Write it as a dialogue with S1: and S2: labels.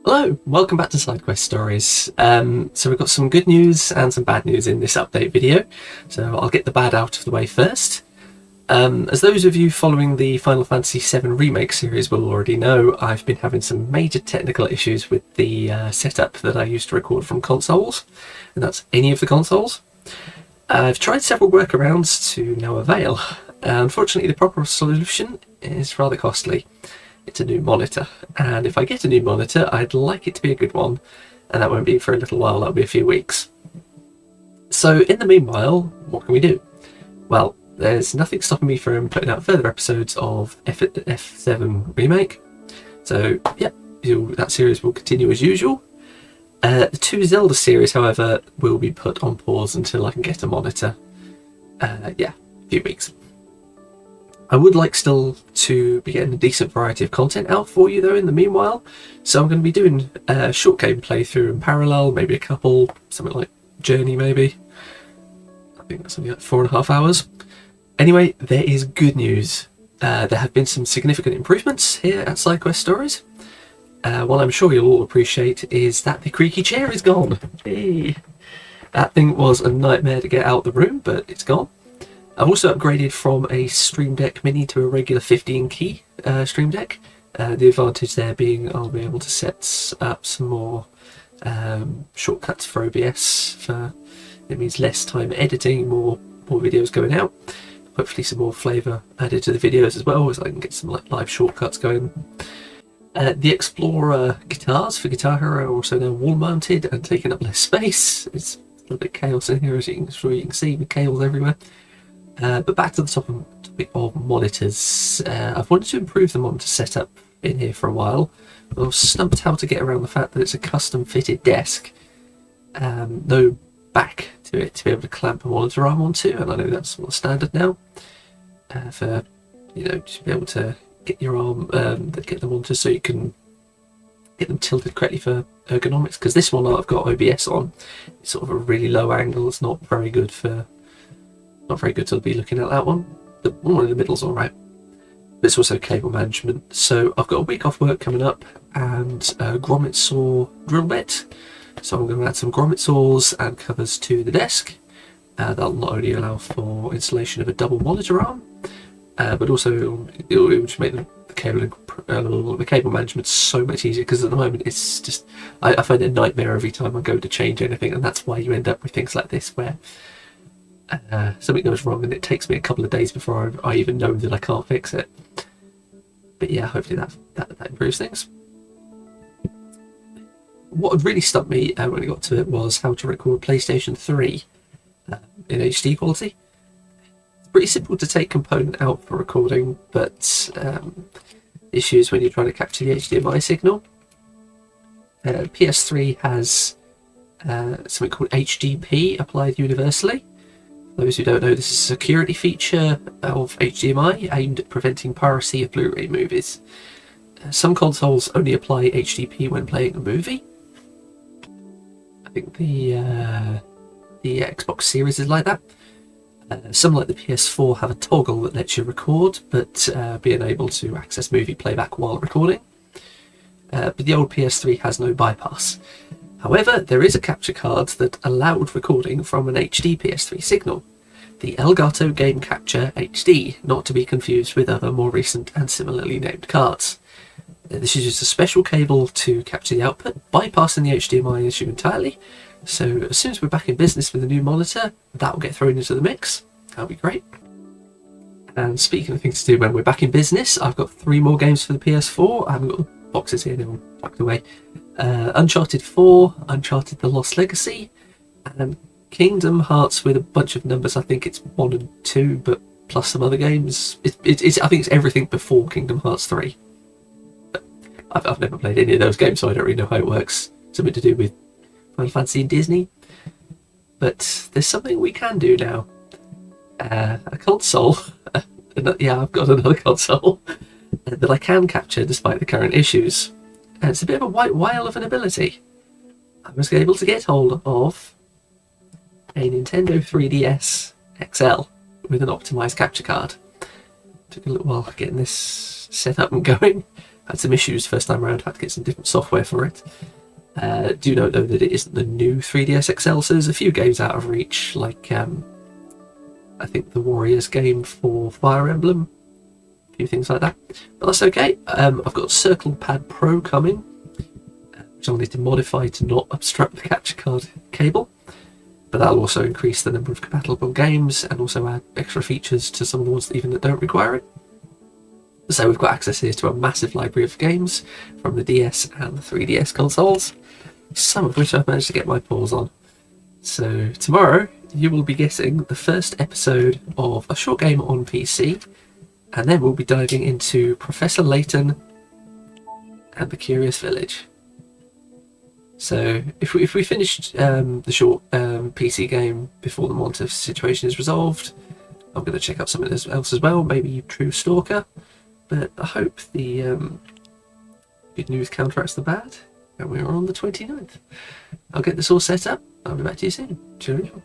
S1: Hello, welcome back to SideQuest Stories. So we've got some good news and some bad news in this update video. So I'll get the bad out of the way first. As those of you following the Final Fantasy VII Remake series will already know, I've been having some major technical issues with the setup that I used to record from consoles, and that's any of the consoles. I've tried several workarounds to no avail. Unfortunately, the proper solution is rather costly. It's a new monitor, and if I get a new monitor, I'd like it to be a good one, and that won't be for a little while, that'll be a few weeks. So in the meanwhile, what can we do? Well, there's nothing stopping me from putting out further episodes of F7 Remake, so yeah, that series will continue as usual. The two Zelda series, however, will be put on pause until I can get a monitor. Yeah, a few weeks. I would like still to be getting a decent variety of content out for you though in the meanwhile, so I'm going to be doing a short game playthrough in parallel, maybe a couple, something like Journey maybe. I think that's something like 4.5 hours. Anyway, there is good news. There have been some significant improvements here at SideQuest Stories. What I'm sure you'll all appreciate is that the creaky chair is gone. Hey. That thing was a nightmare to get out the room, but it's gone. I've also upgraded from a Stream Deck Mini to a regular 15 key Stream Deck. The advantage there being I'll be able to set up some more shortcuts for OBS. It means less time editing, more videos going out. Hopefully some more flavour added to the videos as well, as I can get some live shortcuts going. The Explorer guitars for Guitar Hero are also now wall mounted and taking up less space. It's a little bit chaos in here, as you can see, with cables everywhere. But back to the topic of monitors. I've wanted to improve the monitor setup in here for a while. I was stumped how to get around the fact that it's a custom fitted desk. No back to it to be able to clamp a monitor arm onto, and I know that's sort of standard now. For to be able to get your arm, get the monitor so you can get them tilted correctly for ergonomics. Because this one I've got OBS on, it's sort of a really low angle. It's not very good to be looking at that one. The one in the middle's alright. But it's also cable management. So I've got a week off work coming up and a grommet saw drill bit. So I'm going to add some grommet saws and covers to the desk. That'll not only allow for installation of a double monitor arm, but also it will just make the cable management so much easier, because at the moment it's just I find it a nightmare every time I go to change anything, and that's why you end up with things like this where something goes wrong and it takes me a couple of days before I even know that I can't fix it. But yeah, hopefully that improves things. What really stumped me when I got to it was how to record PlayStation 3 in HD quality. It's pretty simple to take component out for recording, but issues when you're trying to capture the HDMI signal. PS3 has something called HDP applied universally. Those who don't know, this is a security feature of HDMI aimed at preventing piracy of Blu-ray movies. Some consoles only apply HDP when playing a movie. I think the Xbox Series is like that. Some, like the PS4, have a toggle that lets you record, but be unable to access movie playback while recording. But the old PS3 has no bypass. However, there is a capture card that allowed recording from an HD PS3 signal, the Elgato Game Capture HD, not to be confused with other more recent and similarly named cards. This is just a special cable to capture the output, bypassing the HDMI issue entirely. So as soon as we're back in business with a new monitor, that will get thrown into the mix. That'll be great. And speaking of things to do when we're back in business, I've got 3 more games for the PS4. I haven't got the boxes here, they're all tucked away. Uncharted 4, Uncharted The Lost Legacy, and Kingdom Hearts with a bunch of numbers. I think it's 1 and 2, but plus some other games. I think it's everything before Kingdom Hearts 3. But I've never played any of those games, so I don't really know how it works. Something to do with Final Fantasy and Disney. But there's something we can do now. A console. Yeah, I've got another console that I can capture despite the current issues. And it's a bit of a white whale of an ability. I was able to get hold of a Nintendo 3DS XL with an optimized capture card. Took a little while getting this set up and going, Had some issues first time around, had to get some different software for it. Do note though that it isn't the new 3DS XL, so there's a few games out of reach, like I think the Warriors game for Fire Emblem, a few things like that, but that's okay. I've got Circle Pad Pro coming, which I'll need to modify to not obstruct the capture card cable, but that'll also increase the number of compatible games and also add extra features to some of the ones that don't require it. So we've got access here to a massive library of games from the DS and the 3DS consoles, some of which I've managed to get my paws on. So tomorrow you will be getting the first episode of a short game on PC, and then we'll be diving into Professor Layton and the Curious Village. So if we finished the short PC game before the Monte situation is resolved, I'm going to check out something else as well, maybe True Stalker. But I hope the good news counteracts the bad, and we're on the 29th. I'll get this all set up. I'll be back to you soon. Cheerio.